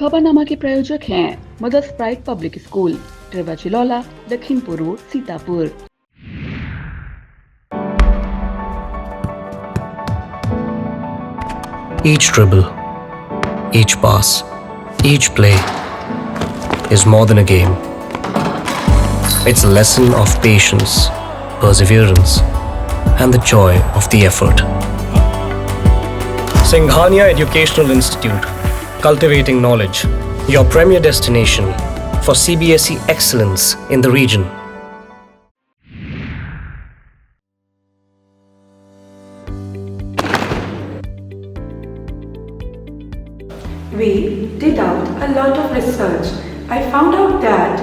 खबरनामा के प्रायोजक हैं मदर्स प्राइड पब्लिक स्कूल, ट्रेवाचिलौला, Lakhimpur road, Sitapur. Each dribble, each pass, each play is more than a game. It's a lesson of patience, perseverance, and the joy of the effort. Singhania Educational Institute, cultivating knowledge, your premier destination for CBSE excellence in the region. We did out a lot of research. I found out that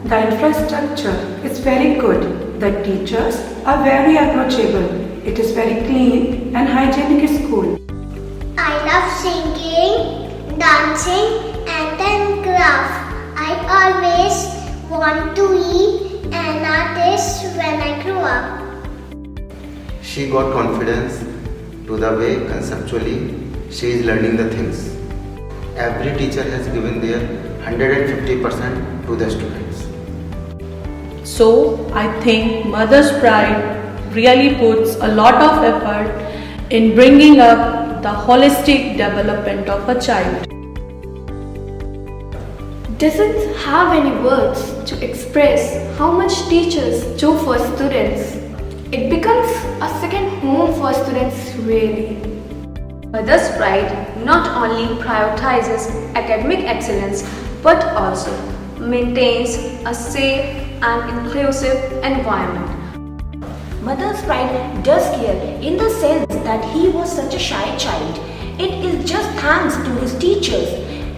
the infrastructure is very good. The teachers are very approachable. It is very clean and hygienic school. I love singing, dancing and then craft. I always want to be an artist when I grow up. She got confidence to the way conceptually she is learning the things. Every teacher has given their 150% to the students. So I think Mother's Pride really puts a lot of effort in bringing up the holistic development of a child. Doesn't have any words to express how much teachers do for students. It becomes a second home for students really. Mother's Pride not only prioritizes academic excellence but also maintains a safe and inclusive environment. Mother's Pride does care in the sense that he was such a shy child. It is just thanks to his teachers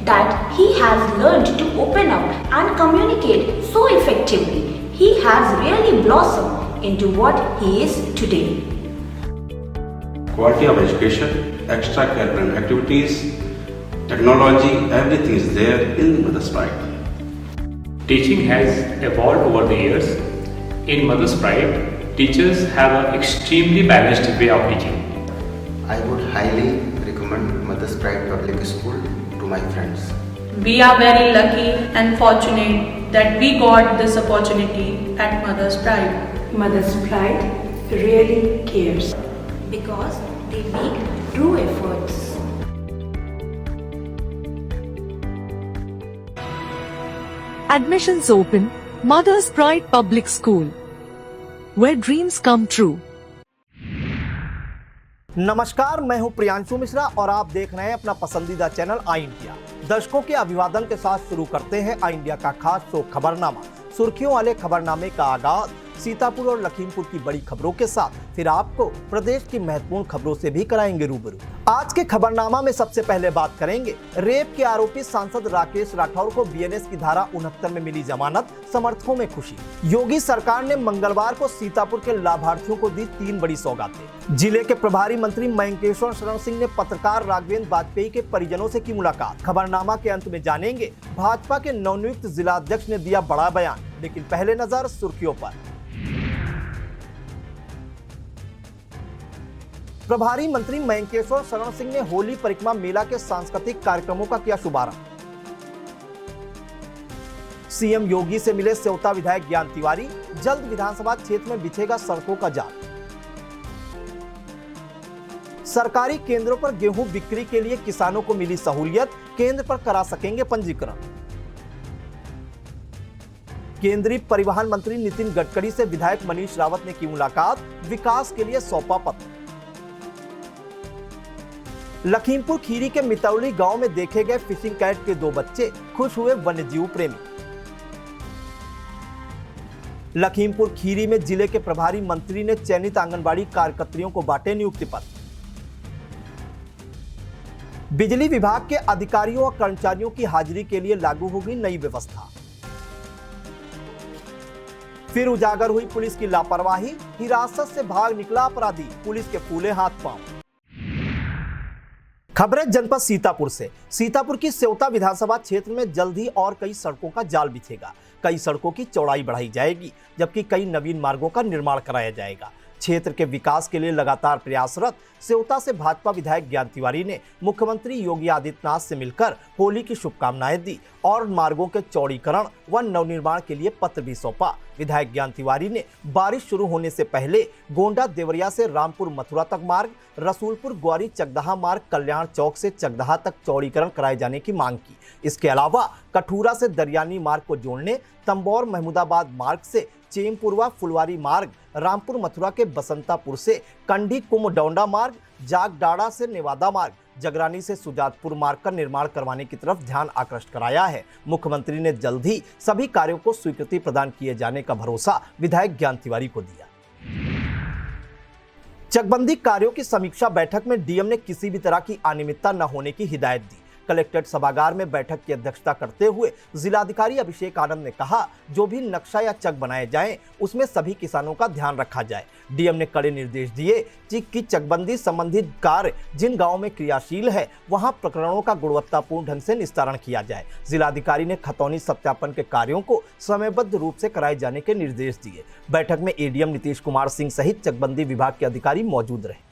that he has learned to open up and communicate so effectively. He has really blossomed into what he is today. Quality of education, extracurricular activities, technology, everything is there in Mother's Pride. Teaching has evolved over the years. In Mother's Pride, teachers have an extremely balanced way of teaching. I would highly recommend Mother's Pride Public School to my friends. We are very lucky and fortunate that we got this opportunity at Mother's Pride. Mother's Pride really cares. Because they make true efforts. Admissions open, Mother's Pride Public School, where dreams come true. नमस्कार, मैं हूं प्रियांशु मिश्रा और आप देख रहे हैं अपना पसंदीदा चैनल आई इंडिया। दर्शकों के अभिवादन के साथ शुरू करते हैं आई इंडिया का खास शो खबरनामा। सुर्खियों वाले खबरनामे का आगाज सीतापुर और लखीमपुर की बड़ी खबरों के साथ, फिर आपको प्रदेश की महत्वपूर्ण खबरों से भी कराएंगे रूबरू। आज के खबरनामा में सबसे पहले बात करेंगे रेप के आरोपी सांसद राकेश राठौर को बीएनएस की धारा 69 में मिली जमानत, समर्थकों में खुशी। योगी सरकार ने मंगलवार को सीतापुर के लाभार्थियों को दी 3 बड़ी सौगातें। जिले के प्रभारी मंत्री मयंकेश्वर शरण सिंह ने पत्रकार राघवेंद्र वाजपेयी के परिजनों से की मुलाकात। खबरनामा के अंत में जानेंगे भाजपा के नवनियुक्त जिलाध्यक्ष ने दिया बड़ा बयान, लेकिन पहले नजर सुर्खियों पर। प्रभारी मंत्री मयंकेश्वर शरण सिंह ने होली परिक्रमा मेला के सांस्कृतिक कार्यक्रमों का किया शुभारंभ। सीएम योगी से मिले सेवता विधायक ज्ञान तिवारी, जल्द विधानसभा क्षेत्र में बिछेगा सड़कों का जाल। सरकारी केंद्रों पर गेहूं बिक्री के लिए किसानों को मिली सहूलियत, केंद्र पर करा सकेंगे पंजीकरण। केंद्रीय परिवहन मंत्री नितिन गडकरी से विधायक मनीष रावत ने की मुलाकात, विकास के लिए सौंपा पत्र। लखीमपुर खीरी के मितौली गांव में देखे गए फिशिंग कैट के 2 बच्चे, खुश हुए वन्यजीव प्रेमी। लखीमपुर खीरी में जिले के प्रभारी मंत्री ने चयनित आंगनबाड़ी कार्यकर्तियों को बांटे नियुक्ति पत्र। बिजली विभाग के अधिकारियों और कर्मचारियों की हाजिरी के लिए लागू होगी नई व्यवस्था। फिर उजागर हुई पुलिस की लापरवाही, हिरासत से भाग निकला अपराधी, पुलिस के फूले हाथ पांव। खबरें जनपद सीतापुर से। सीतापुर की सेवता विधानसभा क्षेत्र में जल्द ही और कई सड़कों का जाल बिछेगा। कई सड़कों की चौड़ाई बढ़ाई जाएगी, जबकि कई नवीन मार्गों का निर्माण कराया जाएगा। क्षेत्र के विकास के लिए लगातार प्रयासरत सेवता से भाजपा विधायक ज्ञान तिवारी ने मुख्यमंत्री योगी आदित्यनाथ से मिलकर होली की शुभकामनाएं दी और मार्गों के चौड़ीकरण व नवनिर्माण के लिए पत्र भी सौंपा। विधायक ज्ञान तिवारी ने बारिश शुरू होने से पहले गोंडा देवरिया से रामपुर मथुरा तक मार्ग, रसूलपुर ग्वारी चकदहा मार्ग, कल्याण चौक से चकदहा तक चौड़ीकरण कराए जाने की मांग की। इसके अलावा कठूरा से दरियानी मार्ग को जोड़ने, तंबौर महमूदाबाद मार्ग से चेमपुरवा फुलवारी मार्ग, रामपुर मथुरा के बसंतापुर से कंडी कुमडौंडा मार्ग, जागडाड़ा से नेवादा मार्ग, जगरानी से सुजातपुर मार्ग का निर्माण करवाने की तरफ ध्यान आकृष्ट कराया है। मुख्यमंत्री ने जल्द ही सभी कार्यों को स्वीकृति प्रदान किए जाने का भरोसा विधायक ज्ञान तिवारी को दिया। चकबंदी कार्यों की समीक्षा बैठक में डीएम ने किसी भी तरह की अनियमितता न होने की हिदायत दी। कलेक्ट्रेट सभागार में बैठक की अध्यक्षता करते हुए जिलाधिकारी अभिषेक आनंद ने कहा, जो भी नक्शा या चक बनाए जाएं, उसमें सभी किसानों का ध्यान रखा जाए। डीएम ने कड़े निर्देश दिए कि चकबंदी संबंधित कार्य जिन गांवों में क्रियाशील है वहां प्रकरणों का गुणवत्तापूर्ण ढंग से निस्तारण किया जाए। जिलाधिकारी ने खतौनी सत्यापन के कार्यों को समयबद्ध रूप से कराए जाने के निर्देश दिए। बैठक में एडीएम नीतीश कुमार सिंह सहित चकबंदी विभाग के अधिकारी मौजूद रहे।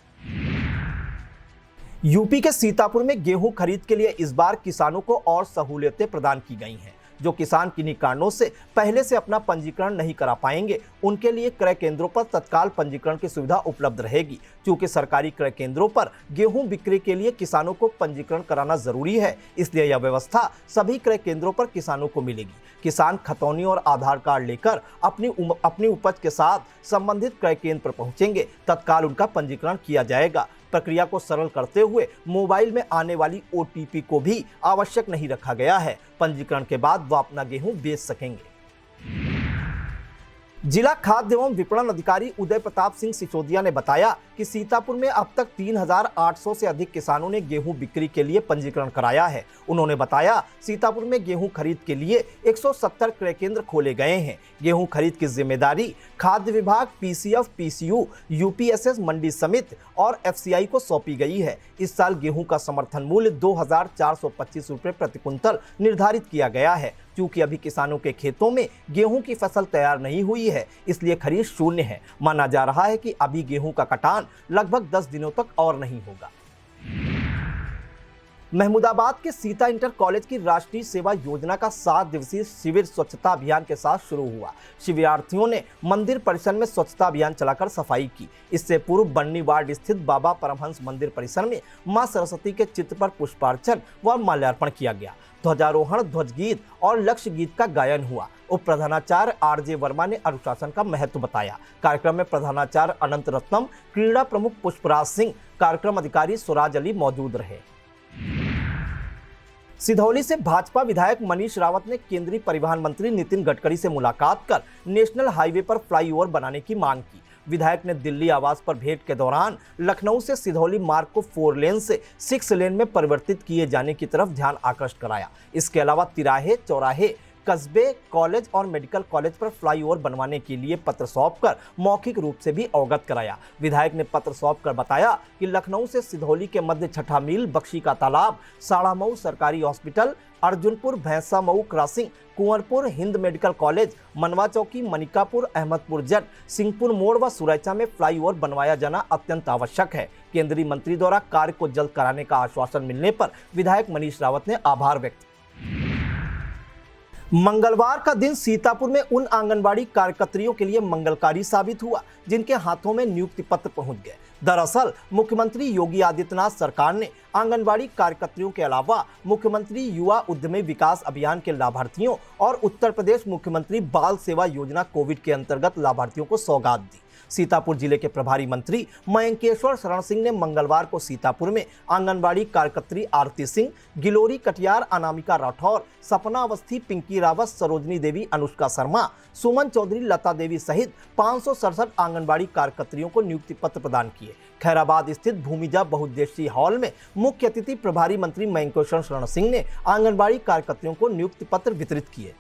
यूपी के सीतापुर में गेहूं खरीद के लिए इस बार किसानों को और सहूलियतें प्रदान की गई हैं। जो किसान किन्हीं कारणों से पहले से अपना पंजीकरण नहीं करा पाएंगे, उनके लिए क्रय केंद्रों पर तत्काल पंजीकरण की सुविधा उपलब्ध रहेगी। क्योंकि सरकारी क्रय केंद्रों पर गेहूं बिक्री के लिए किसानों को पंजीकरण कराना जरूरी है, इसलिए यह व्यवस्था सभी क्रय केंद्रों पर किसानों को मिलेगी। किसान खतौनी और आधार कार्ड लेकर अपनी उपज के साथ संबंधित क्रय केंद्र पर पहुंचेंगे, तत्काल उनका पंजीकरण किया जाएगा। प्रक्रिया को सरल करते हुए मोबाइल में आने वाली ओटीपी को भी आवश्यक नहीं रखा गया है। पंजीकरण के बाद वह अपना गेहूं बेच सकेंगे। जिला खाद्य एवं विपणन अधिकारी उदय प्रताप सिंह सिसोदिया ने बताया कि सीतापुर में अब तक 3,800 से अधिक किसानों ने गेहूं बिक्री के लिए पंजीकरण कराया है। उन्होंने बताया, सीतापुर में गेहूं खरीद के लिए 170 क्रय केंद्र खोले गए हैं। गेहूं खरीद की जिम्मेदारी खाद्य विभाग, पीसीएफ, पीसीयू, यूपीएसएस, मंडी समिति और एफसीआई को सौंपी गई है। इस साल गेहूं का समर्थन मूल्य 2,425 रुपये प्रति कुंतल निर्धारित किया गया है। क्योंकि अभी किसानों के खेतों में गेहूं की फसल तैयार नहीं हुई है, इसलिए खरीद शून्य है। माना जा रहा है कि अभी गेहूं का कटान लगभग 10 दिनों तक और नहीं होगा। महमूदाबाद के सीता इंटर कॉलेज की राष्ट्रीय सेवा योजना का 7 दिवसीय शिविर स्वच्छता अभियान के साथ शुरू हुआ। शिविरार्थियों ने मंदिर परिसर में स्वच्छता अभियान चलाकर सफाई की। इससे पूर्व बन्नी वार्ड स्थित बाबा परमहंस मंदिर परिसर में मां सरस्वती के चित्र पर पुष्पार्चन व माल्यार्पण किया गया। ध्वजारोहण, ध्वज गीत और लक्ष्य गीत का गायन हुआ। उप प्रधानाचार्य आरजे वर्मा ने अनुशासन का महत्व बताया। कार्यक्रम में प्रधानाचार्य अनंत रत्नम, क्रीड़ा प्रमुख पुष्पराज सिंह, कार्यक्रम अधिकारी सुराज अली मौजूद रहे। सिधौली से भाजपा विधायक मनीष रावत ने केंद्रीय परिवहन मंत्री नितिन गडकरी से मुलाकात कर नेशनल हाईवे पर फ्लाईओवर बनाने की मांग की। विधायक ने दिल्ली आवास पर भेंट के दौरान लखनऊ से सिधौली मार्ग को 4 लेन से 6 लेन में परिवर्तित किए जाने की तरफ ध्यान आकृष्ट कराया। इसके अलावा तिराहे, चौराहे, कस्बे, कॉलेज और मेडिकल कॉलेज पर फ्लाईओवर बनवाने के लिए पत्र सौंपकर मौखिक रूप से भी अवगत कराया। विधायक ने पत्र सौंपकर बताया कि लखनऊ से सिधौली के मध्य छठा मील, बख्शी का तालाब, साड़ामऊ सरकारी हॉस्पिटल, अर्जुनपुर भैंसा Mau crossing, Kunwarpur Hind medical college, मनवा चौकी, मनिकापुर, अहमदपुर जट, सिंहपुर मोड़ व सुरैचा में फ्लाईओवर बनवाया जाना अत्यंत आवश्यक है। केंद्रीय मंत्री द्वारा कार्य को जल्द कराने का आश्वासन मिलने पर विधायक मनीष रावत ने आभार व्यक्त किया। मंगलवार का दिन सीतापुर में उन आंगनबाड़ी कार्यकर्तियों के लिए मंगलकारी साबित हुआ जिनके हाथों में नियुक्ति पत्र पहुंच गए। दरअसल मुख्यमंत्री योगी आदित्यनाथ सरकार ने आंगनबाड़ी कार्यकर्तियों के अलावा मुख्यमंत्री युवा उद्यमी विकास अभियान के लाभार्थियों और उत्तर प्रदेश मुख्यमंत्री बाल सेवा योजना कोविड के अंतर्गत लाभार्थियों को सौगात दी। सीतापुर जिले के प्रभारी मंत्री मयंकेश्वर शरण सिंह ने मंगलवार को सीतापुर में आंगनबाड़ी कार्यकर्त्री आरती सिंह, गिलोरी कटियार, अनामिका राठौर, सपना अवस्थी, पिंकी रावत, सरोजनी देवी, अनुष्का शर्मा, सुमन चौधरी, लता देवी सहित 567 आंगनबाड़ी कार्यकर्तियों को नियुक्ति पत्र प्रदान किए। खैराबाद स्थित भूमिजा बहुउद्देशीय हॉल में मुख्य अतिथि प्रभारी मंत्री मयंकेश्वर शरण सिंह ने आंगनबाड़ी कार्यकर्तियों को नियुक्ति पत्र वितरित किए।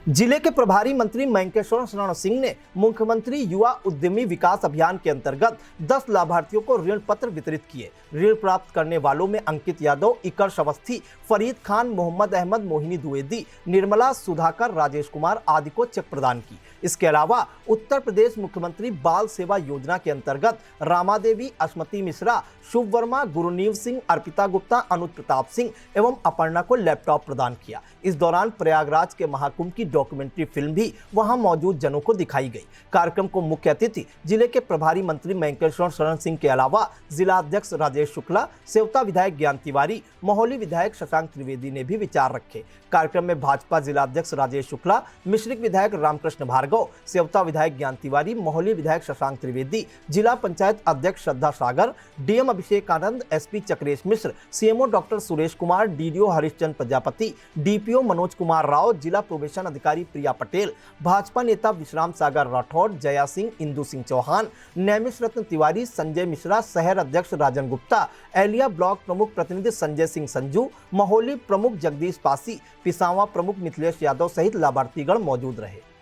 जिले के प्रभारी मंत्री मयंकेश्वर शरण सिंह ने मुख्यमंत्री युवा उद्यमी विकास अभियान के अंतर्गत 10 लाभार्थियों को ऋण पत्र वितरित किए। ऋण प्राप्त करने वालों में अंकित यादव, इकर्ष अवस्थी, फरीद खान, मोहम्मद अहमद, मोहिनी द्विवेदी, निर्मला, सुधाकर, राजेश कुमार आदि को चेक प्रदान की। इसके अलावा उत्तर प्रदेश मुख्यमंत्री बाल सेवा योजना के अंतर्गत रामा देवी, अस्मती मिश्रा, शुभ वर्मा, गुरुनीव सिंह, अर्पिता गुप्ता, अनुज प्रताप सिंह एवं अपर्णा को लैपटॉप प्रदान किया। इस दौरान प्रयागराज के महाकुंभ की डॉक्यूमेंट्री फिल्म भी वहां मौजूद जनों को दिखाई गई। कार्यक्रम को मुख्य अतिथि जिले के प्रभारी मंत्री मयंकेश्वर शरण सिंह के अलावा जिला अध्यक्ष राजेश शुक्ला, सेवता विधायक ज्ञान तिवारी, मोहली विधायक शशांक त्रिवेदी ने भी विचार रखे। कार्यक्रम में भाजपा जिला अध्यक्ष राजेश शुक्ला, मिश्रिक विधायक रामकृष्ण भार्गव, सेवता विधायक ज्ञान तिवारी, मोहली विधायक शशांक त्रिवेदी, जिला पंचायत अध्यक्ष Shraddha Sagar, DM Abhishek Anand, SP Chakresh Mishra, CMO doctor Suresh Kumar, DDO Harishchandra Prajapati, DPO Manoj Kumar Rao, जिला प्रोबेशन अधिकारी प्रिया पटेल, भाजपा नेता विश्राम सागर राठौड़, जया सिंह, इंदु सिंह चौहान, नैमिष रत्न तिवारी, संजय मिश्रा, शहर अध्यक्ष राजन गुप्ता, एलिया ब्लॉक प्रमुख प्रतिनिधि संजय सिंह संजू, मोहली प्रमुख जगदीश पासी, पिसावा प्रमुख मिथिलेश यादव सहित लाभार्थीगण मौजूद रहे।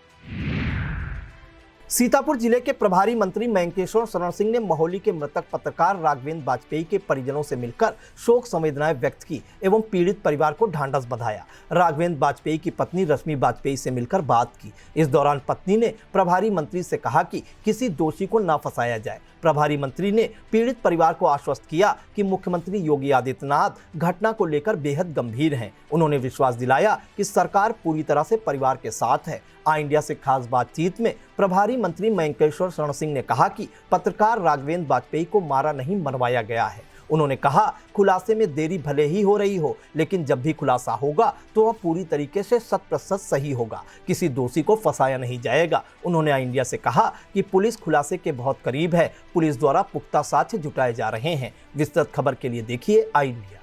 सीतापुर जिले के प्रभारी मंत्री मयंकेश्वर शरण सिंह ने मोहली के मृतक पत्रकार राघवेंद्र वाजपेयी के परिजनों से मिलकर शोक संवेदनाएं व्यक्त की एवं पीड़ित परिवार को ढांढस बंधाया। राघवेंद्र वाजपेयी की पत्नी रश्मि वाजपेयी से मिलकर बात की। इस दौरान पत्नी ने प्रभारी मंत्री से कहा कि किसी दोषी को न फंसाया जाए। प्रभारी मंत्री ने पीड़ित परिवार को आश्वस्त किया कि मुख्यमंत्री योगी आदित्यनाथ घटना को लेकर बेहद गंभीर हैं। उन्होंने विश्वास दिलाया कि सरकार पूरी तरह से परिवार के साथ है। आई इंडिया से खास बातचीत में प्रभारी मंत्री मयंकेश्वर शरण सिंह ने कहा कि पत्रकार राघवेंद्र वाजपेयी को मारा नहीं, मरवाया गया है। उन्होंने कहा, खुलासे में देरी भले ही हो रही हो, लेकिन जब भी खुलासा होगा तो वह पूरी तरीके से 100% सही होगा। किसी दोषी को फंसाया नहीं जाएगा। उन्होंने आई इंडिया से कहा कि पुलिस खुलासे के बहुत करीब है। पुलिस द्वारा पुख्ता साक्ष्य जुटाए जा रहे हैं। विस्तृत खबर के लिए देखिए आई इंडिया।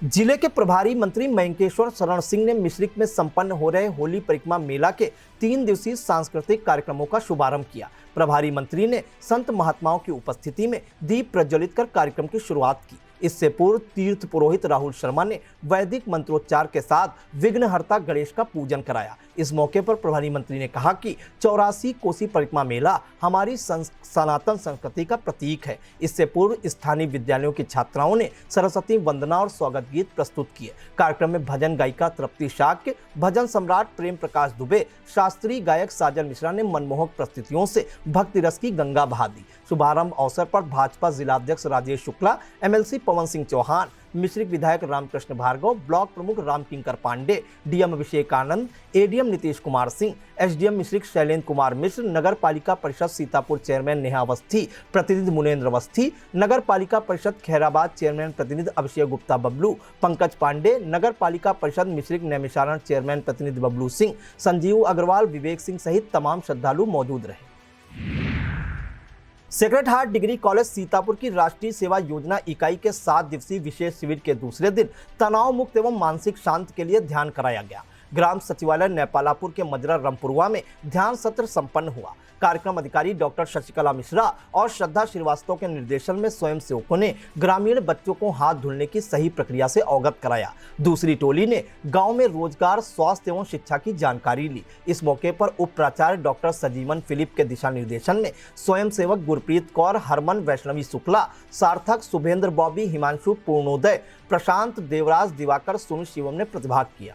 जिले के प्रभारी मंत्री मयंकेश्वर शरण सिंह ने मिश्रिक में संपन्न हो रहे होली परिक्रमा मेला के 3 दिवसीय सांस्कृतिक कार्यक्रमों का शुभारंभ किया। प्रभारी मंत्री ने संत महात्माओं की उपस्थिति में दीप प्रज्वलित कर कार्यक्रम की शुरुआत की। इससे पूर्व तीर्थ पुरोहित राहुल शर्मा ने वैदिक मंत्रोच्चार के साथ विघ्नहर्ता गणेश का पूजन कराया। इस मौके पर प्रभारी मंत्री ने कहा कि 84 कोसी परिक्रमा मेला हमारी सनातन संस्कृति का प्रतीक है। इससे पूर्व स्थानीय विद्यालयों की छात्राओं ने सरस्वती वंदना और स्वागत गीत प्रस्तुत किए। कार्यक्रम में भजन गायिका तृप्ति शाक्य, भजन सम्राट प्रेम प्रकाश दुबे, शास्त्रीय गायक साजन मिश्रा ने मनमोहक प्रस्तुतियों से भक्ति रस की गंगा बहा दी। शुभारंभ अवसर पर भाजपा जिलाध्यक्ष राजेश शुक्ला, एमएलसी पवन सिंह चौहान, मिश्रिक विधायक रामकृष्ण भार्गव, ब्लॉक प्रमुख रामकिंकर पांडे, डीएम अभिषेक आनंद, एडीएम नीतीश कुमार सिंह, एसडीएम मिश्रिक शैलेंद्र कुमार मिश्र, नगर पालिका परिषद सीतापुर चेयरमैन नेहा अवस्थी, प्रतिनिधि मुनेन्द्र अवस्थी, नगर पालिका परिषद खैराबाद चेयरमैन प्रतिनिधि अभिषेक गुप्ता बबलू, पंकज पांडे, नगर पालिका परिषद मिश्रिक नैमिषारण चेयरमैन प्रतिनिधि बबलू सिंह, संजीव अग्रवाल, विवेक सिंह सहित तमाम श्रद्धालु मौजूद रहे। Sacred heart degree college Sitapur की राष्ट्रीय सेवा योजना इकाई के 7 दिवसीय विशेष शिविर के दूसरे दिन तनाव मुक्त एवं मानसिक शांति के लिए ध्यान कराया गया। ग्राम सचिवालय नेपालापुर के मजरा रमपुरवा में ध्यान सत्र संपन्न हुआ। कार्यक्रम अधिकारी डॉक्टर शशिकला मिश्रा और श्रद्धा श्रीवास्तव के निर्देशन में स्वयंसेवकों ने ग्रामीण बच्चों को हाथ धुलने की सही प्रक्रिया से अवगत कराया। दूसरी टोली ने गांव में रोजगार, स्वास्थ्य एवं शिक्षा की जानकारी ली। इस मौके पर उप प्राचार्य डॉक्टर सजीवन फिलिप के दिशा निर्देशन में स्वयंसेवक गुरप्रीत कौर, हरमन, वैष्णवी शुक्ला, सार्थक, शुभेंद्र बॉबी, हिमांशु, पूर्णोदय, प्रशांत, देवराज, दिवाकर, सोनू शिवम ने प्रतिभाग किया।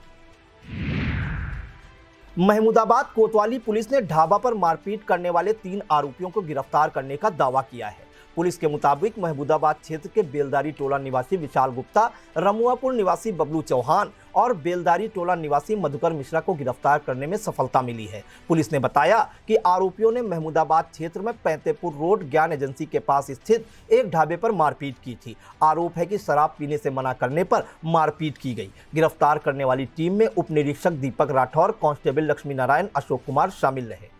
महमूदाबाद कोतवाली पुलिस ने ढाबा पर मारपीट करने वाले 3 आरोपियों को गिरफ्तार करने का दावा किया है। पुलिस के मुताबिक महमूदाबाद क्षेत्र के बेलदारी टोला निवासी विशाल गुप्ता, रमुआपुर निवासी बबलू चौहान और बेलदारी टोला निवासी मधुकर मिश्रा को गिरफ्तार करने में सफलता मिली है। पुलिस ने बताया कि आरोपियों ने महमूदाबाद क्षेत्र में पैंतेपुर रोड ज्ञान एजेंसी के पास स्थित एक ढाबे पर मारपीट की थी। आरोप है कि शराब पीने से मना करने पर मारपीट की गई। गिरफ्तार करने वाली टीम में उप निरीक्षक दीपक राठौर, कांस्टेबल लक्ष्मी नारायण, अशोक कुमार शामिल रहे।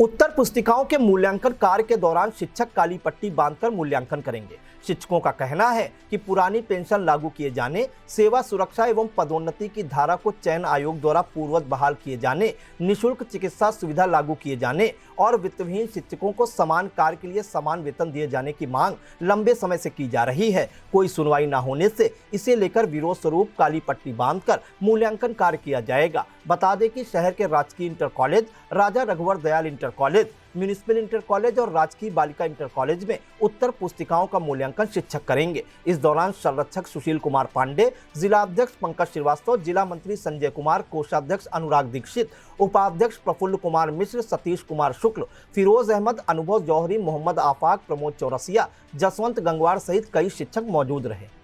उत्तर पुस्तिकाओं के मूल्यांकन कार्य के दौरान शिक्षक काली पट्टी बांधकर मूल्यांकन करेंगे। शिक्षकों का कहना है कि पुरानी पेंशन लागू किए जाने, सेवा सुरक्षा एवं पदोन्नति की धारा को चयन आयोग द्वारा पूर्ववत बहाल किए जाने, निःशुल्क चिकित्सा सुविधा लागू किए जाने और वित्तविहीन शिक्षकों को समान कार्य के लिए समान वेतन दिए जाने की मांग लंबे समय से की जा रही है। कोई सुनवाई न होने से इसे लेकर विरोध स्वरूप काली पट्टी बांधकर मूल्यांकन कार्य किया जाएगा। बता दें कि शहर के राजकीय इंटर कॉलेज, राजा रघुवर Dayal inter college, municipal inter college और राजकीय बालिका इंटर कॉलेज में उत्तर पुस्तिकाओं का मूल्यांकन शिक्षक करेंगे। इस दौरान संरक्षक सुशील कुमार पांडे, जिला अध्यक्ष पंकज श्रीवास्तव, जिला मंत्री संजय कुमार, कोषाध्यक्ष अनुराग दीक्षित, उपाध्यक्ष प्रफुल्ल कुमार मिश्र, सतीश कुमार शुक्ल, फिरोज अहमद, अनुभव जौहरी, मोहम्मद आफाक, प्रमोद चौरसिया, जसवंत गंगवार सहित कई शिक्षक मौजूद रहे।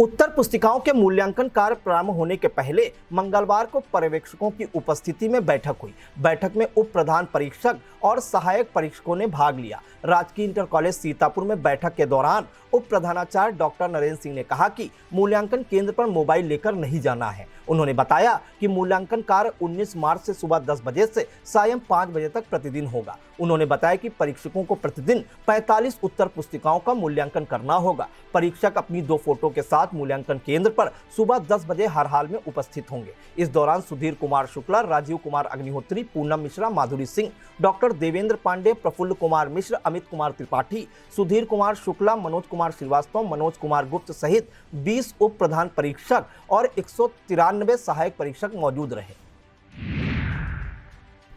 उत्तर पुस्तिकाओं के मूल्यांकन कार्य प्रारंभ होने के पहले मंगलवार को पर्यवेक्षकों की उपस्थिति में बैठक हुई। बैठक में उप प्रधान परीक्षक और सहायक परीक्षकों ने भाग लिया। राजकीय इंटर कॉलेज सीतापुर में बैठक के दौरान उप प्रधानाचार्य डॉक्टर नरेंद्र सिंह ने कहा कि मूल्यांकन केंद्र पर मोबाइल लेकर नहीं जाना है। उन्होंने बताया कि मूल्यांकन कार्य 19 मार्च से सुबह 10 बजे से सायं 5 बजे तक प्रतिदिन होगा। उन्होंने बताया कि परीक्षकों को प्रतिदिन 45 उत्तर पुस्तिकाओं का मूल्यांकन करना होगा। परीक्षक अपनी 2 फोटो के साथ मूल्यांकन केंद्र पर सुबह 10 बजे हर हाल में उपस्थित होंगे। इस दौरान सुधीर कुमार शुक्ला, राजीव कुमार अग्निहोत्री, पूनम मिश्रा, माधुरी सिंह, डॉक्टर देवेंद्र पांडे, प्रफुल्ल कुमार मिश्र, अमित कुमार त्रिपाठी, सुधीर कुमार शुक्ला, मनोज कुमार श्रीवास्तव, मनोज कुमार गुप्त सहित 20 उप प्रधान परीक्षक और 193 सहायक परीक्षक मौजूद रहे।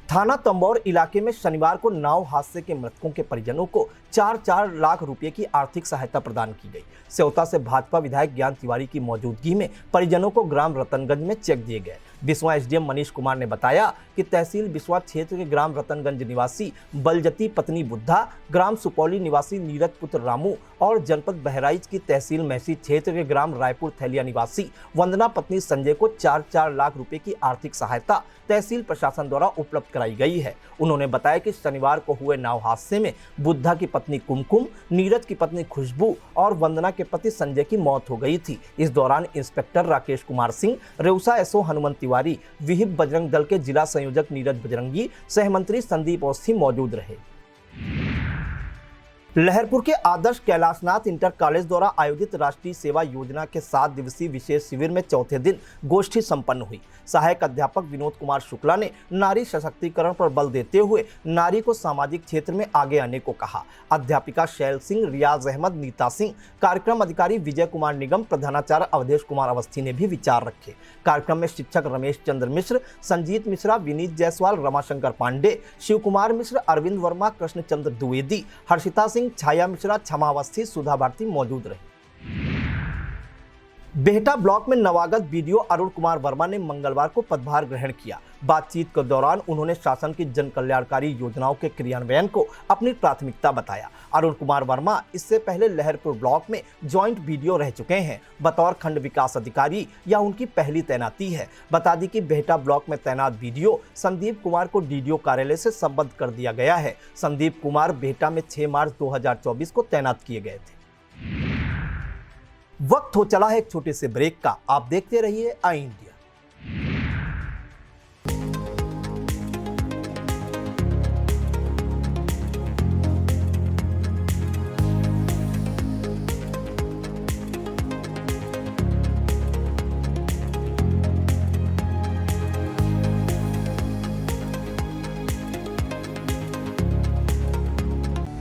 थाना तंबौर इलाके में शनिवार को नाव हादसे के मृतकों के परिजनों को 4-4 लाख रुपए की आर्थिक सहायता प्रदान की गई। सेवता से भाजपा विधायक ज्ञान तिवारी की मौजूदगी में परिजनों को ग्राम रतनगंज में चेक दिए गए। बिस्वा एसडीएम मनीष कुमार ने बताया कि तहसील बिस्वा क्षेत्र के ग्राम रतनगंज निवासी बलजती पत्नी बुद्धा, ग्राम सुपौली निवासी नीरज पुत्र रामू और जनपद बहराइच की तहसील महसी क्षेत्र के ग्राम रायपुर थैलिया निवासी वंदना पत्नी संजय को 4-4 लाख रुपए की आर्थिक सहायता तहसील प्रशासन द्वारा उपलब्ध कराई गई है। उन्होंने बताया कि शनिवार को हुए नाव हादसे में बुद्धा की पत्नी कुमकुम, नीरज की पत्नी खुशबू और वंदना के पति संजय की मौत हो गई थी। इस दौरान इंस्पेक्टर राकेश कुमार सिंह, रेउसा एसओ हनुमंत तिवारी, विहिप बजरंग दल के जिला संयोजक नीरज बजरंगी, सहमंत्री संदीप अवस्थी मौजूद रहे। लहरपुर के आदर्श कैलाशनाथ इंटर कॉलेज द्वारा आयोजित राष्ट्रीय सेवा योजना के 7 दिवसीय विशेष शिविर में चौथे दिन गोष्ठी संपन्न हुई। सहायक अध्यापक विनोद कुमार शुक्ला ने नारी सशक्तिकरण पर बल देते हुए नारी को सामाजिक क्षेत्र में आगे आने को कहा। अध्यापिका शैल सिंह, रियाज अहमद, नीता सिंह, कार्यक्रम अधिकारी विजय कुमार निगम, प्रधानाचार्य अवधेश कुमार अवस्थी ने भी विचार रखे। कार्यक्रम में शिक्षक रमेश चंद्र मिश्र, संजीत मिश्रा, विनीत जायसवाल, रमाशंकर पांडे, शिव कुमार मिश्र, अरविंद वर्मा, कृष्णचंद्र द्विवेदी, हर्षिता सिंह, छाया मिश्रा, क्षमा अवस्थी, सुधा भारती मौजूद रहे। बेहटा ब्लॉक में नवागत बीडीओ अरुण कुमार वर्मा ने मंगलवार को पदभार ग्रहण किया। बातचीत के दौरान उन्होंने शासन की जन कल्याणकारी योजनाओं के क्रियान्वयन को अपनी प्राथमिकता बताया। अरुण कुमार वर्मा इससे पहले लहरपुर ब्लॉक में ज्वाइंट बीडीओ रह चुके हैं। बतौर खंड विकास अधिकारी यह उनकी पहली तैनाती है। बता दी कि बेहटा ब्लॉक में तैनात बीडीओ संदीप कुमार को डीडीओ कार्यालय से संबद्ध कर दिया गया है। संदीप कुमार बेहटा में 6 मार्च 2024 को तैनात किए गए थे। वक्त हो चला है एक छोटे से ब्रेक का। आप देखते रहिए I India.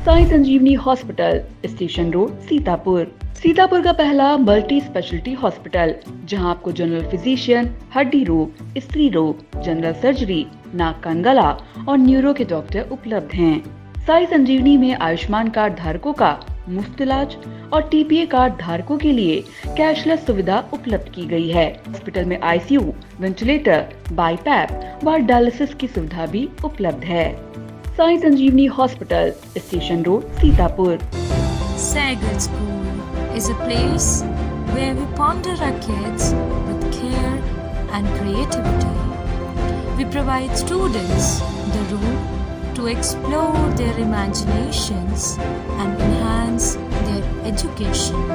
Sai Sanjivani hospital, station road, Sitapur. Sitapur का पहला मल्टी स्पेशलिटी हॉस्पिटल, जहां आपको जनरल फिजिशियन, हड्डी रोग, स्त्री रोग, जनरल सर्जरी, नाक कान गला और न्यूरो के डॉक्टर उपलब्ध हैं। साई संजीवनी में आयुष्मान कार्ड धारकों का मुफ्त इलाज और टीपीए कार्ड धारकों के लिए कैशलेस सुविधा उपलब्ध की गई है। हॉस्पिटल में आईसीयू, वेंटिलेटर, बाईपैप व डायलिसिस की सुविधा भी उपलब्ध है। Sai Sanjivani hospital, station road, Sitapur. Sagar School is a place where we ponder our kids with care and creativity. We provide students the room to explore their imaginations and enhance their education.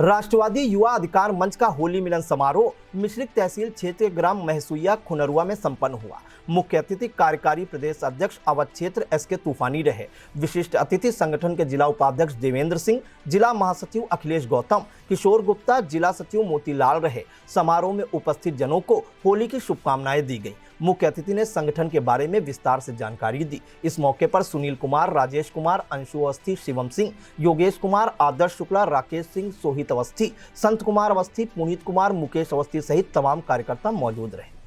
राष्ट्रवादी युवा अधिकार मंच का होली मिलन समारोह मिश्रिक तहसील क्षेत्र के ग्राम महसुइया खुनरुआ में संपन्न हुआ। मुख्य अतिथि कार्यकारी प्रदेश अध्यक्ष अवध क्षेत्र एसके तूफानी रहे। विशिष्ट अतिथि संगठन के जिला उपाध्यक्ष देवेंद्र सिंह, जिला महासचिव अखिलेश गौतम, किशोर गुप्ता, जिला सचिव मोतीलाल रहे। समारोह में उपस्थित जनों को होली की शुभकामनाएं दी गई। मुख्य अतिथि ने संगठन के बारे में विस्तार से जानकारी दी। इस मौके पर सुनील कुमार, राजेश कुमार, अंशु अवस्थी, शिवम सिंह, योगेश कुमार, आदर्श शुक्ला, राकेश सिंह, सोहित अवस्थी, संत कुमार अवस्थी, पुनीत कुमार, मुकेश अवस्थी सहित तमाम कार्यकर्ता मौजूद रहे।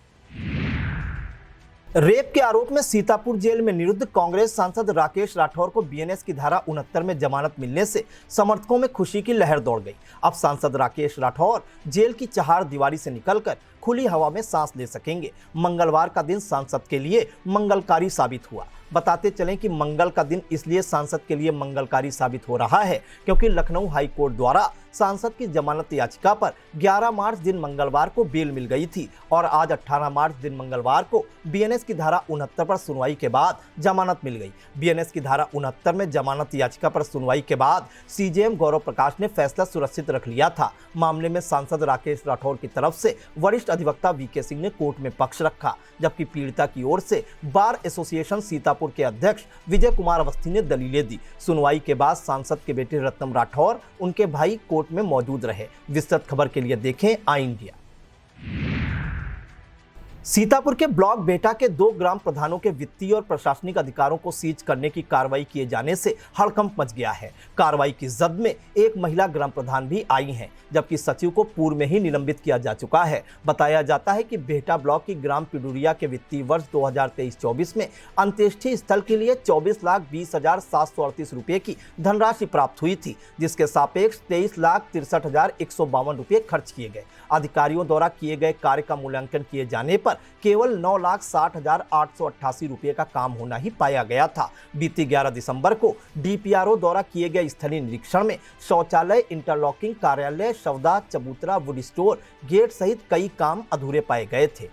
रेप के आरोप में सीतापुर जेल में निरुद्ध कांग्रेस सांसद राकेश राठौर को बीएनएस की धारा 69 में जमानत मिलने से समर्थकों में खुशी की लहर दौड़ गई। अब सांसद राकेश राठौर जेल की चहार दीवारी से निकलकर खुली हवा में सांस ले सकेंगे। मंगलवार का दिन सांसद के लिए मंगलकारी साबित हुआ। बताते चलें कि मंगल का दिन इसलिए सांसद के लिए मंगलकारी साबित हो रहा है क्योंकि लखनऊ हाई कोर्ट द्वारा सांसद की जमानत याचिका पर 11 मार्च दिन मंगलवार को बेल मिल गई थी और आज 18 मार्च दिन मंगलवार को बीएनएस की धारा 69 पर सुनवाई के बाद जमानत मिल गई। बीएनएस की धारा 69 में जमानत याचिका पर सुनवाई के बाद सीजेएम गौरव प्रकाश ने फैसला सुरक्षित रख लिया था। मामले में सांसद राकेश राठौर की तरफ से वरिष्ठ अधिवक्ता वीके सिंह ने कोर्ट में पक्ष रखा, जबकि पीड़िता की ओर से बार एसोसिएशन सीतापुर के अध्यक्ष विजय कुमार अवस्थी ने दलीलें दी। सुनवाई के बाद सांसद के बेटे रत्नम राठौर, उनके भाई कोर्ट में मौजूद रहे। विस्तृत खबर के लिए देखें आई इंडिया। सीतापुर के ब्लॉक बेटा के 2 ग्राम प्रधानों के वित्तीय और प्रशासनिक अधिकारों को सीज करने की कार्रवाई किए जाने से हड़कंप मच गया है। कार्रवाई की जद में एक महिला ग्राम प्रधान भी आई हैं, जबकि सचिव को पूर्व में ही निलंबित किया जा चुका है। बताया जाता है कि बेहटा ब्लॉक की ग्राम पिडुरिया के वित्तीय वर्ष 2023-24 में अंत्येष्टि स्थल के लिए 24,20,738 रुपये की धनराशि प्राप्त हुई थी, जिसके सापेक्ष 23,63,152 रुपये खर्च किए गए। अधिकारियों द्वारा किए गए कार्य का मूल्यांकन किए जाने पर केवल 9,60,888 रुपये का काम होना ही पाया गया था। बीती 11 दिसंबर को डीपीआरओ द्वारा किए गए स्थलीय निरीक्षण में शौचालय, इंटरलॉकिंग, कार्यालय, सौदा, चबूतरा, वुड स्टोर, गेट सहित कई काम अधूरे पाए गए थे।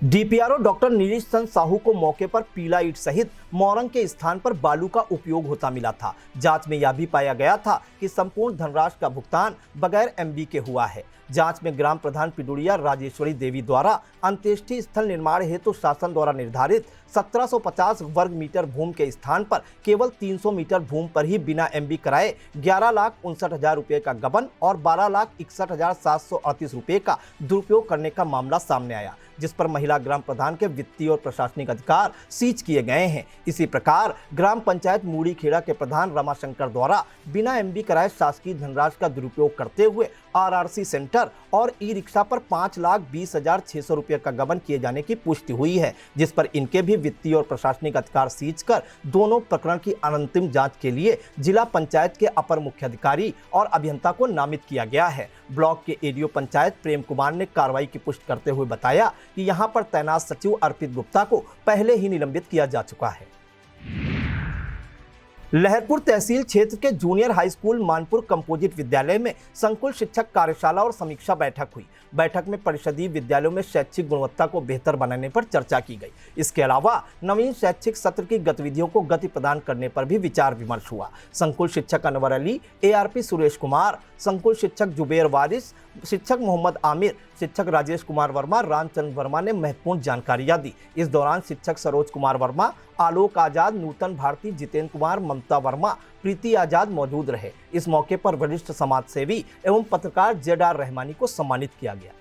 डीपीआरओ डॉक्टर नीरीश चंद साहू को मौके पर पीला ईंट सहित मोरंग के स्थान पर बालू का उपयोग होता मिला था। जांच में यह भी पाया गया था कि संपूर्ण धनराशि का भुगतान बगैर एमबी के हुआ है। जांच में ग्राम प्रधान पिडुरिया राजेश्वरी देवी द्वारा अंत्येष्टि स्थल निर्माण हेतु शासन द्वारा निर्धारित 1750 वर्ग मीटर भूमि के स्थान पर केवल 300 मीटर भूमि पर ही बिना एमबी कराए 11,59,000 रुपये का गबन और 12,61,738 रुपये का दुरुपयोग करने का मामला सामने आया, जिस पर महिला ग्राम प्रधान के वित्तीय और प्रशासनिक अधिकार सीज किए गए हैं। इसी प्रकार ग्राम पंचायत मूड़ी खेड़ा के प्रधान रमाशंकर द्वारा बिना एमबी कराए शासकीय धनराशि का दुरुपयोग करते हुए आरआरसी सेंटर और ई रिक्शा पर 5,20,600 रुपये का गबन किए जाने की पुष्टि हुई है, जिस पर इनके भी वित्तीय और प्रशासनिक अधिकार सीज कर दोनों प्रकरण की अंतिम जांच के लिए जिला पंचायत के अपर मुख्य अधिकारी और अभियंता को नामित किया गया है। ब्लॉक के एडीओ पंचायत प्रेम कुमार ने कार्रवाई की पुष्टि करते हुए बताया कि यहां पर तैनात सचिव अर्पित गुप्ता को पहले ही निलंबित किया जा चुका है। लहरपुर तहसील क्षेत्र के junior high school Manpur composite विद्यालय में संकुल शिक्षक कार्यशाला और समीक्षा बैठक हुई। बैठक में परिषदीय विद्यालयों में शैक्षिक गुणवत्ता को बेहतर बनाने पर चर्चा की गई। इसके अलावा नवीन शैक्षिक सत्र की गतिविधियों को गति प्रदान करने पर भी विचार विमर्श हुआ। संकुल शिक्षक अनवर अली, एआरपी सुरेश कुमार, संकुल शिक्षक जुबेर वारिस, शिक्षक मोहम्मद आमिर, शिक्षक राजेश कुमार वर्मा, रामचंद्र वर्मा ने महत्वपूर्ण जानकारियां दी। इस दौरान शिक्षक सरोज कुमार वर्मा, आलोक आजाद, नूतन भारती, जितेंद्र कुमार, ममता वर्मा, प्रीति आजाद मौजूद रहे। इस मौके पर वरिष्ठ समाज सेवी एवं पत्रकार जेड.आर. रहमानी को सम्मानित किया गया।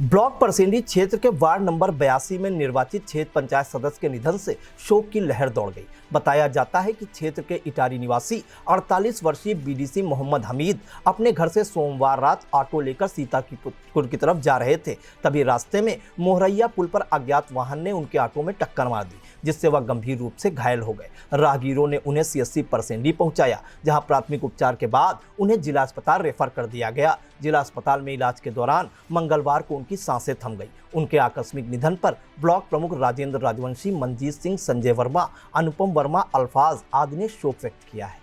ब्लॉक परसेंडी क्षेत्र के वार्ड नंबर 82 में निर्वाचित क्षेत्र पंचायत सदस्य के निधन से शोक की लहर दौड़ गई। बताया जाता है कि क्षेत्र के इटारी निवासी 48 वर्षीय बीडीसी मोहम्मद हमीद अपने घर से सोमवार रात ऑटो लेकर सीतापुर की तरफ जा रहे थे। तभी रास्ते में मोहरैया पुल पर अज्ञात वाहन ने उनके ऑटो में टक्कर मार दी, जिससे वह गंभीर रूप से घायल हो गए। राहगीरों ने उन्हें सीएससी परसेंडी पहुंचाया, जहां प्राथमिक उपचार के बाद उन्हें जिला अस्पताल रेफर कर दिया गया। जिला अस्पताल में इलाज के दौरान मंगलवार को उनकी सांसें थम गई। उनके आकस्मिक निधन पर ब्लॉक प्रमुख राजेंद्र राजवंशी, मनजीत सिंह, संजय वर्मा, अनुपम वर्मा, अल्फाज आदि ने शोक व्यक्त किया है।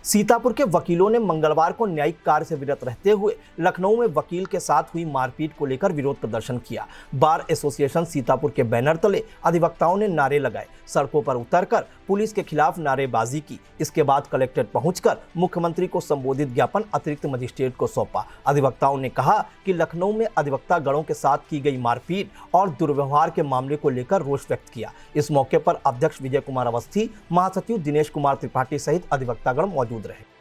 सीतापुर के वकीलों ने मंगलवार को न्यायिक कार्य से विरत रहते हुए लखनऊ में वकील के साथ हुई मारपीट को लेकर विरोध प्रदर्शन किया। बार एसोसिएशन सीतापुर के बैनर तले अधिवक्ताओं ने नारे लगाए, सड़कों पर उतरकर पुलिस के खिलाफ नारेबाजी की। इसके बाद कलेक्ट्रेट पहुंचकर मुख्यमंत्री को संबोधित ज्ञापन अतिरिक्त मजिस्ट्रेट को सौंपा। अधिवक्ताओं ने कहा कि लखनऊ में अधिवक्ता गणों के साथ की गई मारपीट और दुर्व्यवहार के मामले को लेकर रोष व्यक्त किया। इस मौके पर अध्यक्ष विजय कुमार अवस्थी, महासचिव दिनेश कुमार त्रिपाठी सहित अधिवक्तागण मौजूद रहे।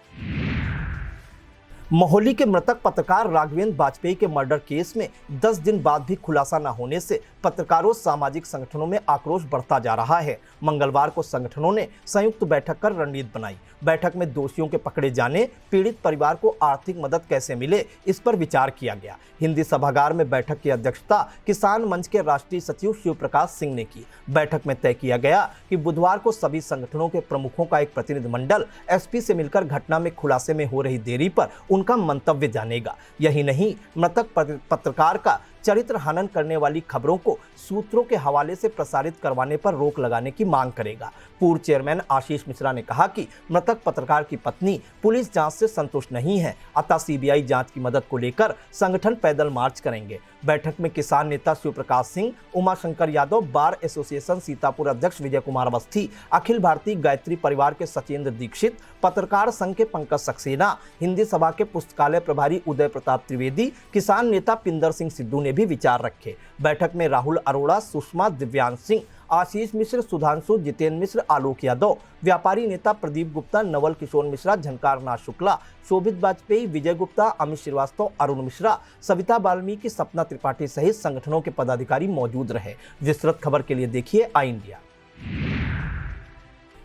मोहाली के मृतक पत्रकार राघवेंद्र वाजपेयी के मर्डर केस में 10 दिन बाद भी खुलासा न होने से पत्रकारों सामाजिक संगठनों में आक्रोश बढ़ता जा रहा है। मंगलवार को संगठनों ने संयुक्त बैठक कर रणनीति बनाई। बैठक में दोषियों के पकड़े जाने, पीड़ित परिवार को आर्थिक मदद कैसे मिले, इस पर विचार किया गया। हिंदी सभागार में बैठक की अध्यक्षता किसान मंच के राष्ट्रीय सचिव शिव प्रकाश सिंह ने की। बैठक में तय किया गया कि बुधवार को सभी संगठनों के प्रमुखों का एक प्रतिनिधिमंडल एसपी से मिलकर घटना में खुलासे में हो रही देरी पर उनका मंतव्य जानेगा। यही नहीं, मृतक पत्रकार का चरित्र हनन करने वाली खबरों को सूत्रों के हवाले से प्रसारित करवाने पर रोक लगाने की मांग करेगा। पूर्व चेयरमैन आशीष मिश्रा ने कहा कि मृतक पत्रकार की पत्नी पुलिस जांच से संतुष्ट नहीं है, अतः सीबीआई जांच की मदद को लेकर संगठन पैदल मार्च करेंगे। बैठक में किसान नेता शिव प्रकाश सिंह, उमाशंकर यादव, बार एसोसिएशन सीतापुर अध्यक्ष विजय कुमार अवस्थी, अखिल भारतीय गायत्री परिवार के सचेंद्र दीक्षित, पत्रकार संघ के पंकज सक्सेना, हिंदी सभा के पुस्तकालय प्रभारी उदय प्रताप त्रिवेदी, किसान नेता पिंदर सिंह सिद्धू ने भी विचार रखे। बैठक में राहुल अरोड़ा, सुषमा, दिव्यांश सिंह, आशीष मिश्र, सुधांशु, जितेंद्र मिश्र, आलोक यादव, व्यापारी नेता प्रदीप गुप्ता, नवल किशोर मिश्रा, झंकार नाथ शुक्ला, शोभित वाजपेयी, विजय गुप्ता, अमित श्रीवास्तव, अरुण मिश्रा, सविता वाल्मीकि, सपना त्रिपाठी सहित संगठनों के पदाधिकारी मौजूद रहे। विस्तृत खबर के लिए देखिए आई इंडिया।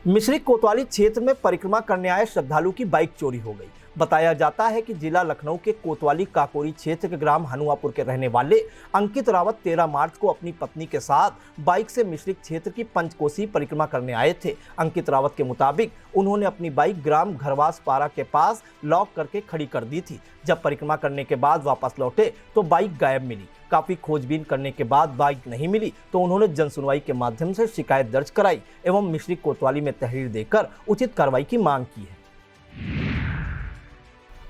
मिश्रिक कोतवाली क्षेत्र में परिक्रमा करने आए श्रद्धालु की बाइक चोरी हो गई। बताया जाता है कि जिला लखनऊ के कोतवाली काकोरी क्षेत्र के ग्राम हनुआपुर के रहने वाले अंकित रावत 13 मार्च को अपनी पत्नी के साथ बाइक से मिश्रिक क्षेत्र की पंचकोसी परिक्रमा करने आए थे। अंकित रावत के मुताबिक उन्होंने अपनी बाइक ग्राम घरवास पारा के पास लॉक करके खड़ी कर दी थी। जब परिक्रमा करने के बाद वापस लौटे तो बाइक गायब मिली। काफी खोजबीन करने के बाद बाइक नहीं मिली तो उन्होंने जनसुनवाई के माध्यम से शिकायत दर्ज कराई एवं मिश्रिक कोतवाली में तहरीर देकर उचित कार्रवाई की मांग की है।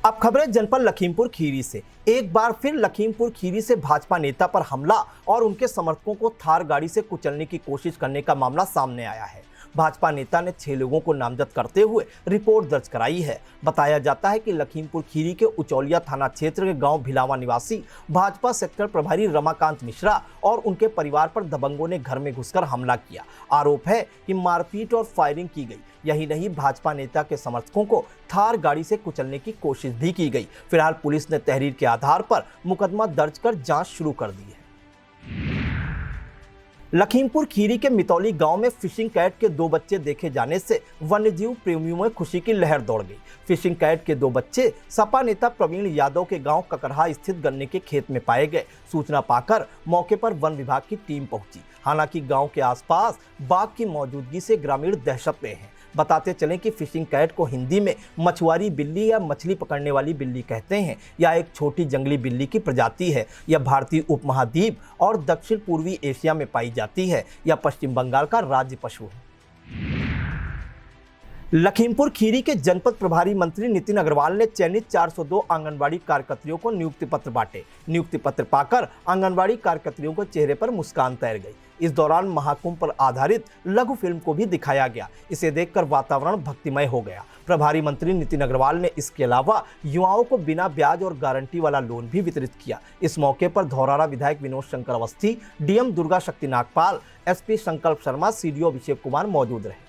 अब खबरें जनपद लखीमपुर खीरी से। एक बार फिर लखीमपुर खीरी से भाजपा नेता पर हमला और उनके समर्थकों को थार गाड़ी से कुचलने की कोशिश करने का मामला सामने आया है। भाजपा नेता ने 6 लोगों को नामजद करते हुए रिपोर्ट दर्ज कराई है। बताया जाता है कि लखीमपुर खीरी के उचौलिया थाना क्षेत्र के गांव भिलावा निवासी भाजपा सेक्टर प्रभारी रमाकांत मिश्रा और उनके परिवार पर दबंगों ने घर में घुसकर हमला किया। आरोप है कि मारपीट और फायरिंग की गई। यही नहीं, भाजपा नेता के समर्थकों को थार गाड़ी से कुचलने की कोशिश भी की गई। फिलहाल पुलिस ने तहरीर के आधार पर मुकदमा दर्ज कर जांच शुरू कर दी है। लखीमपुर खीरी के मितौली गांव में फिशिंग कैट के 2 बच्चे देखे जाने से वन्यजीव प्रेमियों में खुशी की लहर दौड़ गई। फिशिंग कैट के 2 बच्चे सपा नेता प्रवीण यादव के गांव ककरहा स्थित गन्ने के खेत में पाए गए। सूचना पाकर मौके पर वन विभाग की टीम पहुंची। हालांकि गांव के आसपास बाघ की मौजूदगी से ग्रामीण दहशत में हैं। बताते चलें कि फिशिंग कैट को हिंदी में मछुआरी बिल्ली या मछली पकड़ने वाली बिल्ली कहते हैं। यह एक छोटी जंगली बिल्ली की प्रजाति है। यह भारतीय उपमहाद्वीप और दक्षिण पूर्वी एशिया में पाई जाती है। यह पश्चिम बंगाल का राज्य पशु है। लखीमपुर खीरी के जनपद प्रभारी मंत्री नितिन अग्रवाल ने चयनित 402 आंगनबाड़ी कार्यकर्तियों को नियुक्ति पत्र बांटे। नियुक्ति पत्र पाकर आंगनबाड़ी कार्यकर्तियों के चेहरे पर मुस्कान तैर गई। इस दौरान महाकुंभ पर आधारित लघु फिल्म को भी दिखाया गया। इसे देखकर वातावरण भक्तिमय हो गया। प्रभारी मंत्री नितिन अग्रवाल ने इसके अलावा युवाओं को बिना ब्याज और गारंटी वाला लोन भी वितरित किया। इस मौके पर धौरारा विधायक विनोद शंकर अवस्थी, डीएम दुर्गा शक्ति नागपाल, एसपी संकल्प शर्मा, सीडीओ अभिषेक कुमार मौजूद रहे।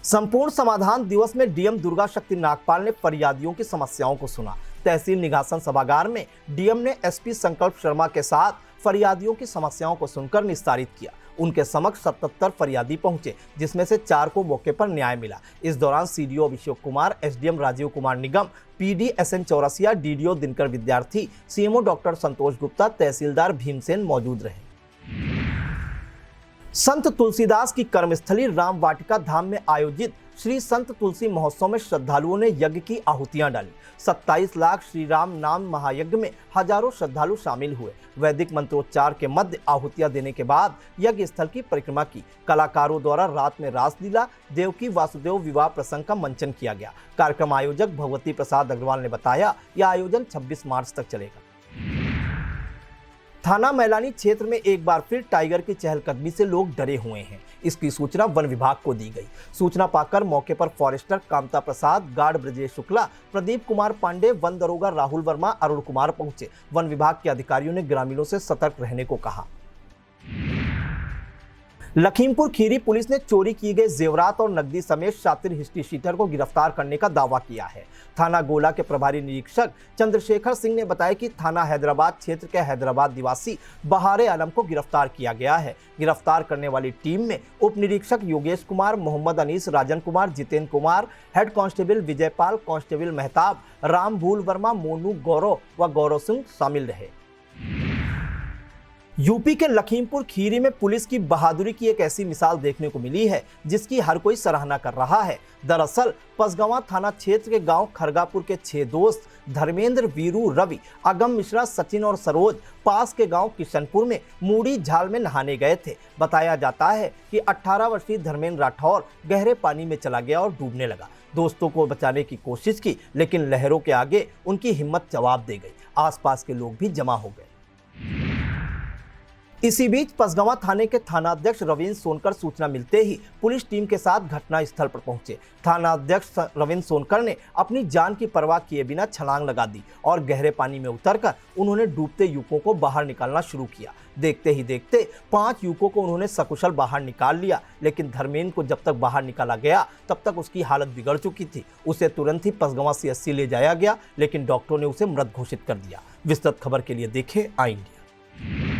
संपूर्ण समाधान दिवस में डीएम दुर्गा शक्ति नागपाल ने फरियादियों की समस्याओं को सुना। तहसील निगासन सभागार में डीएम ने एसपी संकल्प शर्मा के साथ फरियादियों की समस्याओं को सुनकर निस्तारित किया। उनके समक्ष 77 फरियादी पहुंचे, जिसमें से 4 को मौके पर न्याय मिला। इस दौरान CDO Abhishek Kumar, SDM Rajeev Kumar Nigam, PD SN Chaurasia, DDO Dinkar Vidyarthi, CMO doctor Santosh Gupta, तहसीलदार भीमसेन मौजूद रहे। संत तुलसीदास की कर्मस्थली राम वाटिका धाम में आयोजित श्री संत तुलसी महोत्सव में श्रद्धालुओं ने यज्ञ की आहुतियां डाली। 27 लाख श्री राम नाम महायज्ञ में हजारों श्रद्धालु शामिल हुए। वैदिक मंत्रोच्चार के मध्य आहुतियां देने के बाद यज्ञ स्थल की परिक्रमा की। कलाकारों द्वारा रात में रासलीला, देवकी वासुदेव विवाह प्रसंग का मंचन किया गया। कार्यक्रम आयोजक भगवती प्रसाद अग्रवाल ने बताया, यह आयोजन 26 मार्च तक चलेगा। थाना मैलानी क्षेत्र में एक बार फिर टाइगर की चहलकदमी से लोग डरे हुए हैं। इसकी सूचना वन विभाग को दी गई। सूचना पाकर मौके पर forester Kamta Prasad, guard Brajesh Shukla, Pradeep Kumar Pandey, one दरोगा राहुल वर्मा, अरुण कुमार पहुंचे। वन विभाग के अधिकारियों ने ग्रामीणों से सतर्क रहने को कहा। लखीमपुर खीरी पुलिस ने चोरी किए गए जेवरात और नकदी समेत शातिर हिस्ट्री शीटर को गिरफ्तार करने का दावा किया है। थाना गोला के प्रभारी निरीक्षक चंद्रशेखर सिंह ने बताया कि थाना हैदराबाद क्षेत्र के हैदराबाद निवासी बहारे आलम को गिरफ्तार किया गया है। गिरफ्तार करने वाली टीम में उप निरीक्षक Yogesh Kumar, Mohammad Anees, Rajan Kumar, Jitendra Kumar, head constable Vijaypal, constable Mehtab, Ram Bhool Verma, Monu गौरव व गौरव सिंह शामिल रहे। यूपी के लखीमपुर खीरी में पुलिस की बहादुरी की एक ऐसी मिसाल देखने को मिली है जिसकी हर कोई सराहना कर रहा है। दरअसल पसगवां थाना क्षेत्र के गांव खरगापुर के 6 दोस्त धर्मेंद्र, वीरू, रवि, अगम मिश्रा, सचिन और सरोज पास के गांव किशनपुर में मूड़ी झाल में नहाने गए थे। बताया जाता है कि 18 वर्षीय धर्मेंद्र राठौर गहरे पानी में चला गया और डूबने लगा। दोस्तों को बचाने की कोशिश की, लेकिन लहरों के आगे उनकी हिम्मत जवाब दे गई। आसपास के लोग भी जमा हो गए। इसी बीच पसगवां थाने के थानाध्यक्ष रविंद्र सोनकर सूचना मिलते ही पुलिस टीम के साथ घटना स्थल पर पहुंचे। थानाध्यक्ष रविंद्र सोनकर ने अपनी जान की परवाह किए बिना छलांग लगा दी और गहरे पानी में उतरकर उन्होंने डूबते युवकों को बाहर निकालना शुरू किया। देखते ही देखते 5 युवकों को उन्होंने सकुशल बाहर निकाल लिया, लेकिन धर्मेंद्र को जब तक बाहर निकाला गया तब तक उसकी हालत बिगड़ चुकी थी। उसे तुरंत ही पसगवां CSC ले जाया गया, लेकिन डॉक्टरों ने उसे मृत घोषित कर दिया। विस्तृत खबर के लिए देखें आई इंडिया।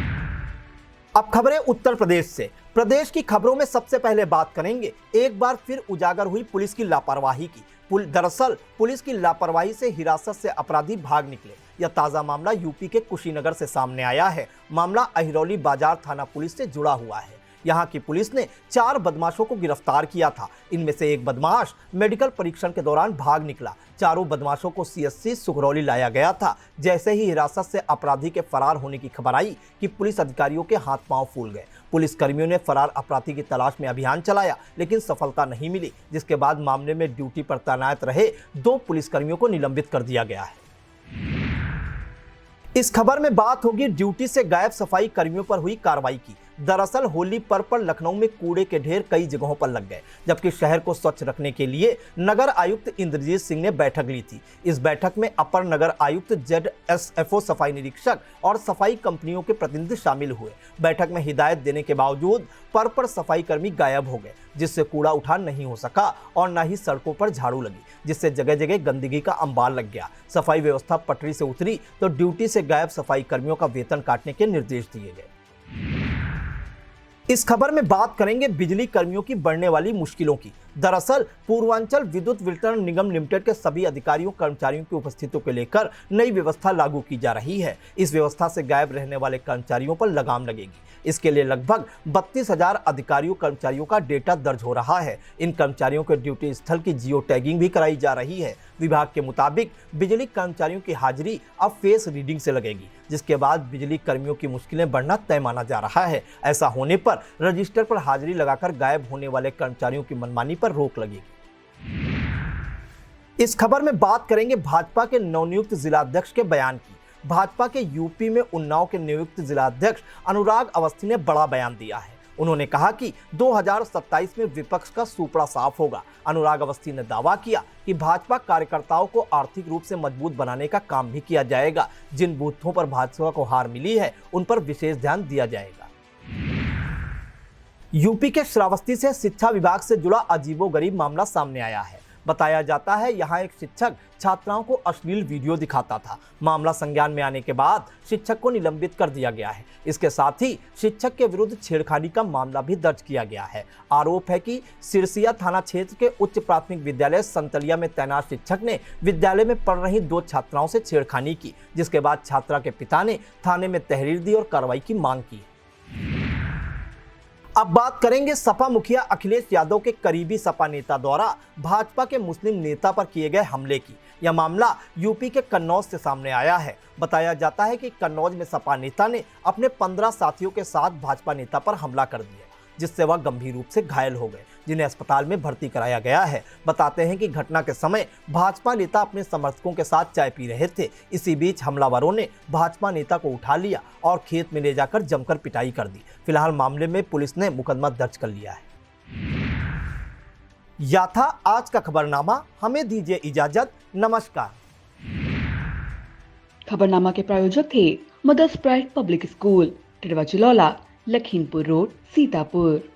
अब खबरें उत्तर प्रदेश से। प्रदेश की खबरों में सबसे पहले बात करेंगे एक बार फिर उजागर हुई पुलिस की लापरवाही की। दरअसल पुलिस की लापरवाही से हिरासत से अपराधी भाग निकले। यह ताजा मामला यूपी के कुशीनगर से सामने आया है। मामला अहिरौली बाजार थाना पुलिस से जुड़ा हुआ है। यहाँ की पुलिस ने 4 बदमाशों को गिरफ्तार किया था। इनमें से एक बदमाश मेडिकल परीक्षण के दौरान भाग निकला। चारों बदमाशों को CSC सुखरौली लाया गया था। जैसे ही हिरासत से अपराधी के फरार होने की खबर आई कि पुलिस अधिकारियों के हाथ पांव फूल गए। पुलिस कर्मियों ने फरार अपराधी की तलाश में अभियान चलाया, लेकिन सफलता नहीं मिली, जिसके बाद मामले में ड्यूटी पर तैनात रहे 2 पुलिसकर्मियों को निलंबित कर दिया गया है। इस खबर में बात होगी ड्यूटी से गायब सफाई कर्मियों पर हुई कार्रवाई की। दरअसल होली पर्व पर लखनऊ में कूड़े के ढेर कई जगहों पर लग गए, जबकि शहर को स्वच्छ रखने के लिए नगर आयुक्त इंद्रजीत सिंह ने बैठक ली थी। इस बैठक में अपर नगर आयुक्त, ZSFO, सफाई निरीक्षक और सफाई कंपनियों के प्रतिनिधि शामिल हुए। बैठक में हिदायत देने के बावजूद पर्व पर सफाई कर्मी गायब हो गए, जिससे कूड़ा उठान नहीं हो सका और न ही सड़कों पर झाड़ू लगी, जिससे जगह जगह गंदगी का अंबार लग गया। सफाई व्यवस्था पटरी से उतरी तो ड्यूटी से गायब सफाई कर्मियों का वेतन काटने के निर्देश दिए गए। इस खबर में बात करेंगे बिजली कर्मियों की बढ़ने वाली मुश्किलों की। दरअसल पूर्वांचल विद्युत वितरण निगम लिमिटेड के सभी अधिकारियों कर्मचारियों की उपस्थिति को लेकर नई व्यवस्था लागू की जा रही है। इस व्यवस्था से गायब रहने वाले कर्मचारियों पर लगाम लगेगी। इसके लिए लगभग 32,000 अधिकारियों कर्मचारियों का डेटा दर्ज हो रहा है। इन कर्मचारियों के ड्यूटी स्थल की जियो टैगिंग भी कराई जा रही है। विभाग के मुताबिक बिजली कर्मचारियों की हाजिरी अब फेस रीडिंग से लगेगी, जिसके बाद बिजली कर्मियों की मुश्किलें बढ़ना तय माना जा रहा है। ऐसा होने पर रजिस्टर पर हाजिरी लगाकर गायब होने वाले कर्मचारियों की मनमानी पर रोक लगेगी। इस खबर में बात करेंगे भाजपा के नवनियुक्त जिलाध्यक्ष के बयान की। भाजपा के यूपी में उन्नाव के नियुक्त जिलाध्यक्ष अनुराग अवस्थी ने बड़ा बयान दिया है। उन्होंने कहा कि 2027 में विपक्ष का सुपड़ा साफ होगा। अनुराग अवस्थी ने दावा किया कि भाजपा कार्यकर्ताओं को आर्थिक रूप से मजबूत बनाने का काम भी किया जाएगा। जिन बूथों पर भाजपा को हार मिली है उन पर विशेष ध्यान दिया जाएगा। यूपी के श्रावस्ती से शिक्षा विभाग से जुड़ा अजीबोगरीब मामला सामने आया है। बताया जाता है यहाँ एक शिक्षक छात्राओं को अश्लील वीडियो दिखाता था। मामला संज्ञान में आने के बाद शिक्षक को निलंबित कर दिया गया है। इसके साथ ही शिक्षक के विरुद्ध छेड़खानी का मामला भी दर्ज किया गया है। आरोप है कि सिरसिया थाना क्षेत्र के उच्च प्राथमिक विद्यालय संतलिया में तैनात शिक्षक ने विद्यालय में पढ़ रही 2 छात्राओं से छेड़खानी की, जिसके बाद छात्रा के पिता ने थाने में तहरीर दी और कार्रवाई की मांग की। अब बात करेंगे सपा मुखिया अखिलेश यादव के करीबी सपा नेता द्वारा भाजपा के मुस्लिम नेता पर किए गए हमले की। यह मामला यूपी के कन्नौज से सामने आया है। बताया जाता है कि कन्नौज में सपा नेता ने अपने 15 साथियों के साथ भाजपा नेता पर हमला कर दिया, जिससे वह गंभीर रूप से घायल हो गए, जिन्हें अस्पताल में भर्ती कराया गया है। बताते हैं कि घटना के समय भाजपा नेता अपने समर्थकों के साथ चाय पी रहे थे। इसी बीच हमलावरों ने भाजपा नेता को उठा लिया और खेत में ले जाकर जमकर पिटाई कर दी। फिलहाल मामले में पुलिस ने मुकदमा दर्ज कर लिया है। यह था आज का खबरनामा। हमें दीजिए इजाजत। नमस्कार। खबरनामा के प्रायोजक थे Mother's Pride Public School, Tidwa Chilaula, Lakhimpur road, Sitapur.